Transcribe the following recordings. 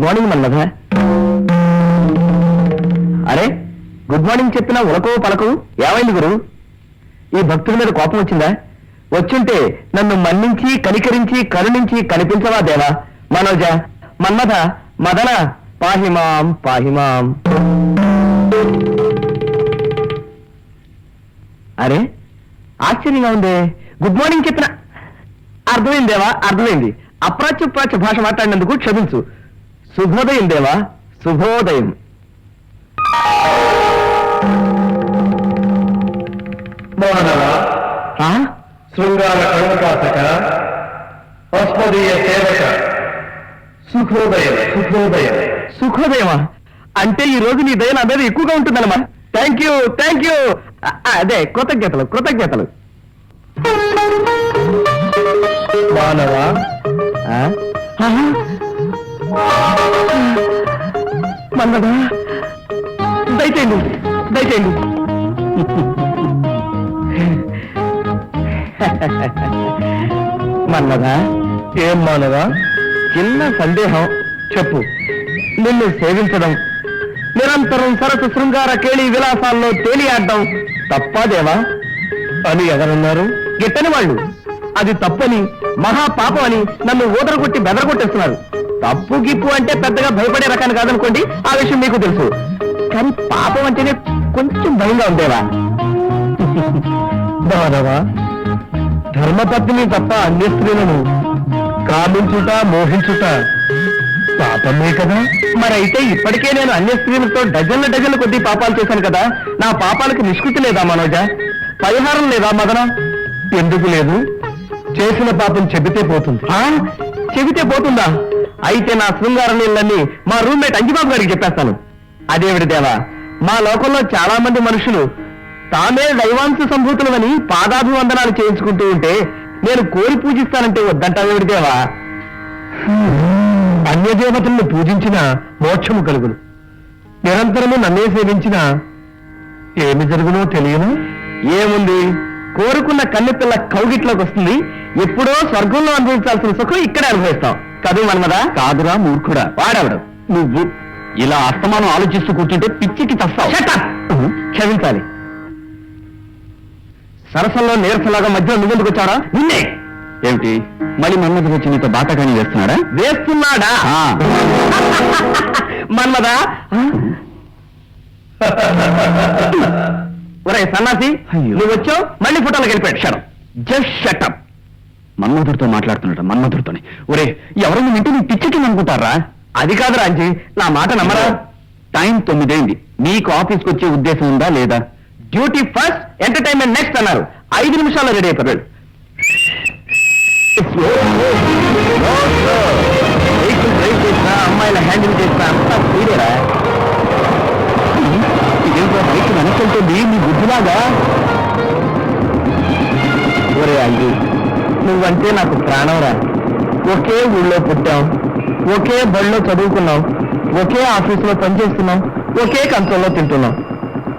Good morning Manmatha. అరే good morning చెప్పినా ఉలకో పలకు ఏమైంది గురు? ఈ భక్తుల మీద కోపం వచ్చిందా? వచ్చుంటే నన్ను మన్నించి కనికరించి కరుణించి కనిపించవా దేవా? మనోజ, మన్మథ, మదన, పాహిమాం పాహిమాం. అరే ఆశ్చర్యంగా ఉంది. గుడ్ మార్నింగ్ చెప్పిన అర్థమైంది దేవా, అర్థమైంది. అప్రాచ్య భాష మాట్లాడినందుకు క్షమించు. శుభోదయం దేవా, శుభోదయం. శృంగార కణకాసక అస్మదీయ సేవక సుఖోదయం సుఖోదయం. సుఖోదయమా? అంటే ఈ రోజు నీ దయ నా మీద ఎక్కువగా ఉంటుందన్నమా? Thank you, thank you. అదే కృతజ్ఞతలు కృతజ్ఞతలు. మానవ మన్మథ, దయచేయండి దయచేయండి. మన్మథ, ఏం మానవ? చిన్న సందేహం, చెప్పు. నిన్ను సేవించడం, నిరంతరం సరస్సు శృంగార కేళి విలాసాల్లో తేలియాడడం తప్పదేవా అని ఎవరన్నారు? గిట్టని వాళ్ళు. అది తప్పని, మహాపాపం అని నన్ను ఊదరగొట్టి బెదరగొట్టేస్తున్నారు. తప్పు గిప్పు అంటే పెద్దగా భయపడే రకాన్ని కాదనుకోండి, ఆ విషయం మీకు తెలుసు. కానీ పాపం అంటేనే కొంచెం భయంగా ఉండేవా? మానవ, ధర్మపత్ని తప్ప అన్య స్త్రీలను కామించుట మోహించుట పాపమే కదా. మరైతే ఇప్పటికే నేను అన్య స్త్రీలతో డజన్ల కొద్దీ పాపాలు చేశాను కదా. నా పాపాలకు నిష్కృతి లేదా మనోజ? పరిహారం లేదా మదన? ఎందుకు లేదు? చేసిన పాపం చెబితే పోతుంది. చెబితే పోతుందా? అయితే నా శృంగార నీళ్ళని మా రూమ్మేట్ అంజిబాబు గారికి చెప్పేస్తాను. అదేవిడి దేవా, మా లోకంలో చాలా మంది మనుషులు తామే దైవాంశ సంభూతులమని పాదాభివందనాలు చేయించుకుంటూ ఉంటే నేను కోరి పూజిస్తానంటే వద్దంటావేవిడి దేవా? అన్యదేవతలను పూజించిన మోక్షము కలుగును. నిరంతరము నన్నే సేవించిన ఏమి జరుగునో తెలియను. ఏముంది, కోరుకున్న కన్నెపిల్ల కౌగిట్లోకి వస్తుంది. ఎప్పుడో స్వర్గంలో అనుభవించాల్సిన సుఖం ఇక్కడే అనుభవిస్తాం. చదువు మన్మదా. కాదురా మూర్ఖుడా. వాడవడు నువ్వు ఇలా అస్తమానం ఆలోచిస్తూ కూర్చుంటే పిచ్చికి చస్తావు. క్షమించాలి. సరసంలో నీరసలాగా మధ్యలో నువ్వెందుకు వచ్చారా? నిన్నే. ఏమిటి మళ్ళీ మన్మథ వచ్చి నీతో బాటగాని వేస్తున్నాడా? వేస్తున్నాడా? మన్మదా, ఒరే సన్నాసి, అయ్యో. నువ్వు వచ్చావు మళ్ళీ ఫోటోలు గెలిపాడు. Shut up, just shut up. మన్మధుడితో మాట్లాడుతున్నాడు, మన్మధుడితోని. ఒరే, ఎవరైనా వింటే నీ పిచ్చికి అనుకుంటారా? అది కాదు రాంజీ, నా మాట నమ్మరా? టైం 9 అయింది. నీకు ఆఫీస్కి వచ్చే ఉద్దేశం ఉందా లేదా? డ్యూటీ ఫస్ట్, ఎంటర్టైన్మెంట్ నెక్స్ట్ అన్నారు. 5 నిమిషాల్లో రెడీ అయిపోయాడు. అమ్మాయిల హ్యాండిల్ చేస్తా అంతా స్పీడేరా. ఇదేంటో బైక్ వెనకెళ్తుంది నీ బుద్ధిలాగా. ఒరే అంజీ, నువ్వంటే నాకు ప్రాణంరా. ఒకే ఊళ్ళో పుట్టాం, ఒకే బడిలో చదువుకున్నాం, ఒకే ఆఫీసులో పనిచేస్తున్నాం, ఒకే కంచంలో తింటున్నాం.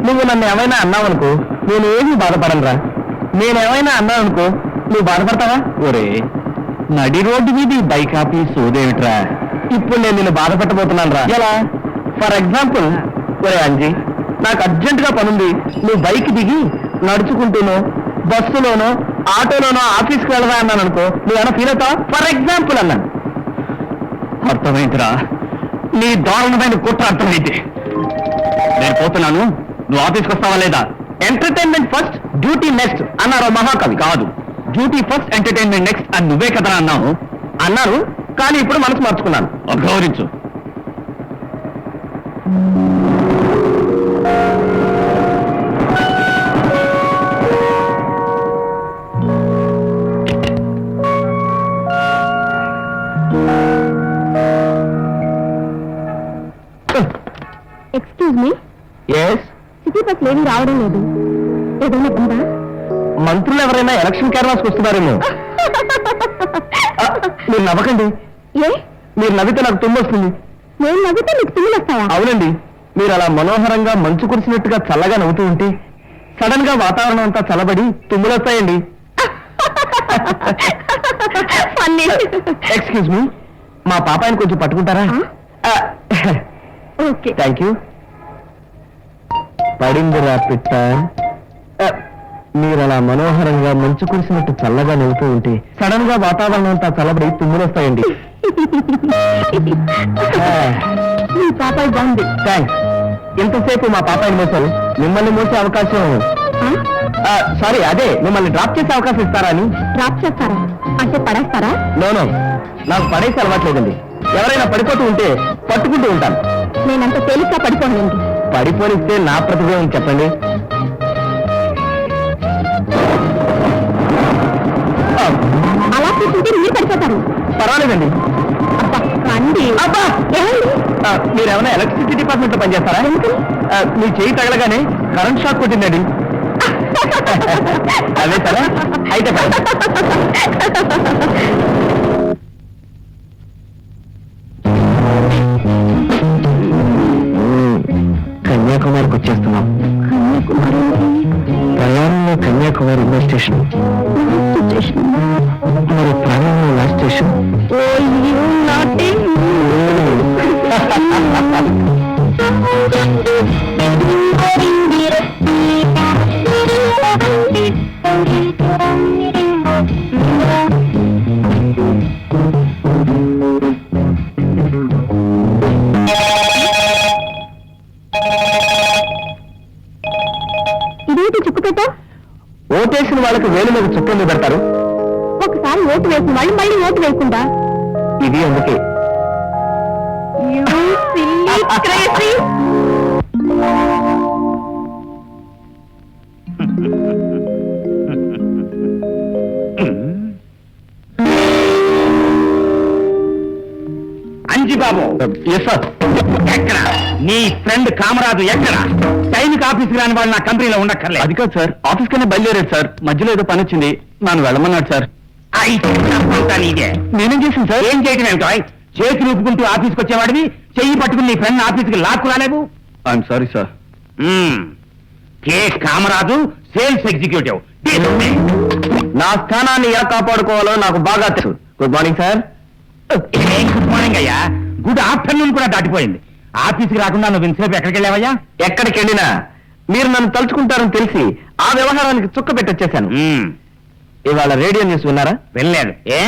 నువ్వు నన్ను ఏమైనా అన్నావనుకో నేను ఏమీ బాధపడనురా. నేనేమైనా అన్నావనుకో నువ్వు బాధపడతావా? ఒరే, నడి రోడ్డు మీద ఈ బైక్ ఆపి సోదేమిట్రా? ఇప్పుడు నేను నిన్ను బాధపడబోతున్నాను రా. ఎలా? ఫర్ ఎగ్జాంపుల్, ఒరే అంజీ, నాకు అర్జెంటుగా పనుంది, నువ్వు బైక్ దిగి నడుచుకుంటూనో బస్సులోనో ఆటోలోనో ఆఫీస్కి వెళ్ళదా అన్నాను అనుకో, నువ్వేమైనా ఫీల్ అవుతావా? ఫర్ ఎగ్జాంపుల్ అన్నాను. అర్థమైందిరా, నీ దారుణమైన కుట్ర అర్థమైంది. నేను పోతున్నాను, నువ్వు ఆఫీస్కి వస్తావా లేదా? ఎంటర్టైన్మెంట్ ఫస్ట్, డ్యూటీ నెక్స్ట్ అన్నారు మహాకవి. కాదు, డ్యూటీ ఫస్ట్, ఎంటర్టైన్మెంట్ నెక్స్ట్ అని నువ్వే కదా అన్నావు. అన్నారు, కానీ ఇప్పుడు మనసు మార్చుకున్నాను. గౌరవించు. Excuse me, yes, city bus ఏమీ రావడం లేదు. ఏదైనా ఉందా? మంత్రులు ఎవరైనా ఎలక్షన్ క్యాన్వాస్కి వస్తున్నారేమో. మీరు నవ్వకండి. ఏ, మీరు నవ్వితే నాకు తుమ్మొస్తుంది. నేను నవ్వితే నీకు తుమ్ములు వస్తాయా? అవునండి, మీరు అలా మనోహరంగా మంచు కురిసినట్టుగా చల్లగా నవ్వుతూ ఉంటే సడన్ గా వాతావరణం అంతా చల్లబడి తుమ్ములు వస్తాయండి. ఎక్స్క్యూజ్ మీ, మా పాపాయిని కొంచెం పట్టుకుంటారా? Okay thank you. పడిందిరా పిట్ట. మీరు అలా మనోహరంగా మంచు కురిసినట్టు చల్లగా నిలుతూ ఉంటే సడన్ గా వాతావరణం అంతా చల్లబడి తుమ్ములు వస్తాయండి. మీ పాపాయి బాగుంది. థ్యాంక్స్. ఇంతసేపు మా పాపాయిని మోసారు, మిమ్మల్ని మోసే అవకాశం సారీ అదే మిమ్మల్ని డ్రాప్ చేసే అవకాశం ఇస్తారా అని. డ్రాప్ చేస్తారా అంటే పడేస్తారా? నో నాకు పడేసి అలవాట్లేదండి. ఎవరైనా పడిపోతూ ఉంటే పట్టుకుంటూ ఉంటాను. నేనంత తేలిగ్గా పడిపోనండి. పడిపోనిస్తే నా ప్రతిభ ఏమిటి చెప్పండి. అలా కూర్చుంటే మీరు పడిపోతారు. పర్వాలేదండి. అబ్బా రండి. అబ్బా! ఏమండి? మీరు ఏమైనా ఎలక్ట్రిసిటీ డిపార్ట్మెంట్ లో పనిచేస్తారా? మీ చేయి తగలగానే కరెంట్ షాక్ కొట్టిందండి. అదే సరే అయితే కన్యాకుమారికి వచ్చేస్తున్నాం. ప్రయాణంలో కన్యాకుమారి రైల్వే స్టేషన్, మరి ప్రయాణంలో లాస్ట్ స్టేషన్. ఇదేంటి చుక్కు పెట్టా? ఓటేసిన వాళ్ళకి వేలు మీద చుట్టూ పెడతారు. ఒకసారి ఓటు వేసి మళ్ళీ మళ్ళీ ఓటు వేయకుండా. ఇది అందుకే. You silly crazy. Anjibabu, yes sir. ఎక్కడ నీ ఫ్రెండ్ కామరాజు? ఎక్కడ? టైంకి ఆఫీస్కి రాని వాళ్ళు నా కంపెనీలో ఉండక్కర్లేదు. అది కాదు సార్, ఆఫీస్ కన్నా బయలుదేరాడు సార్. మధ్యలో ఏదో పని వచ్చింది, నన్ను వెళ్ళమన్నాడు సార్. నీదే. నేనేం చేసింది సార్? ఏం చేయటం ఏమిటో? చేతి ఊపుకుంటూ ఆఫీస్కి వచ్చేవాడివి చెయ్యి పట్టుకుని నీ ఫ్రెండ్ ఆఫీస్కి లాక్కు రాలేవు. I'm sorry sir. K Kamaraju, sales executive. నా స్థానాన్ని ఎలా కాపాడుకోవాలో నాకు బాగా తెలుసు. Good morning sir. Good morning అయ్యా. గుడ్ ఆఫ్టర్నూన్ కూడా దాటిపోయింది. ఆఫీస్కి రాకుండా నువ్వు ఇంతసేపు ఎక్కడికి వెళ్ళావయ్యా? ఎక్కడికి వెళ్ళినా మీరు నన్ను తలుచుకుంటారని తెలిసి ఆ వ్యవహారానికి చుక్క పెట్టొచ్చేశాను. ఇవాళ రేడియో న్యూస్ విన్నారా? వెళ్ళలేదు. ఏ?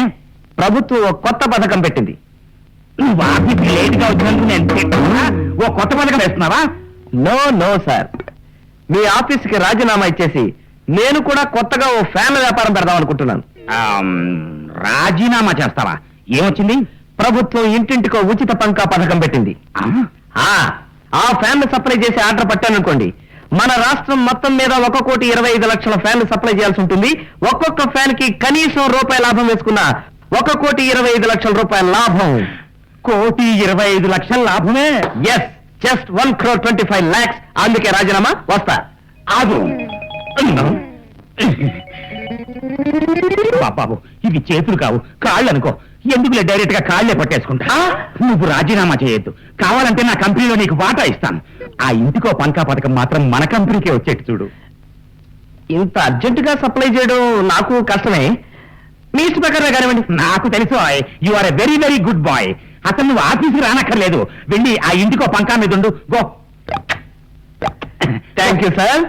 ప్రభుత్వం ఒక కొత్త పథకం పెట్టింది. నువ్వు ఆఫీస్కి లేట్ గా వచ్చినందుకు నేను తిట్టుకున్నా, ఓ కొత్త పథకం వేస్తున్నావా? నో సార్, మీ ఆఫీస్కి రాజీనామా ఇచ్చేసి నేను కూడా కొత్తగా ఓ ఫ్యాన్ల వ్యాపారం పెడదాం అనుకుంటున్నాను. రాజీనామా చేస్తావా? ఏమొచ్చింది? ప్రభుత్వం ఇంటింటికో ఉచిత పంకా పథకం పెట్టింది. ఆ ఫ్యాన్లు సప్లై చేసి ఆర్డర్ పట్టాననుకోండి, మన రాష్ట్రం మొత్తం మీద 1,25,00,000 ఫ్యాన్లు సప్లై చేయాల్సి ఉంటుంది. ఒక్కొక్క ఫ్యాన్ కి కనీసం రూపాయి లాభం వేసుకున్న 1,25,00,000 లాభం. 1,25,00,000 లాభమే? Yes, just 1,25,00,000. అందుకే రాజీనామా. వస్తా. ఆగు. బాబు, ఇవి చేతులు కావు, కాళ్ళు అనుకో. ఎందుకులే, డైరెక్ట్ గా కాళ్లే పట్టేసుకుంటా. నువ్వు రాజీనామా చేయొద్దు. కావాలంటే నా కంపెనీలో నీకు వాటా ఇస్తాను. ఆ ఇంటికో పంకా పథకం మాత్రం మన కంపెనీకే వచ్చేట్టు చూడు. ఇంత అర్జెంటుగా సప్లై చేయడం నాకు కష్టమే. మీ ఇష్ట ప్రకారం కానివ్వండి. నాకు తెలుసు, you are a very very good boy. అసలు నువ్వు ఆఫీస్కి రానక్కర్లేదు. వెళ్ళి ఆ ఇంటికో పంకా మీద ఉండు. గో. Thank you sir.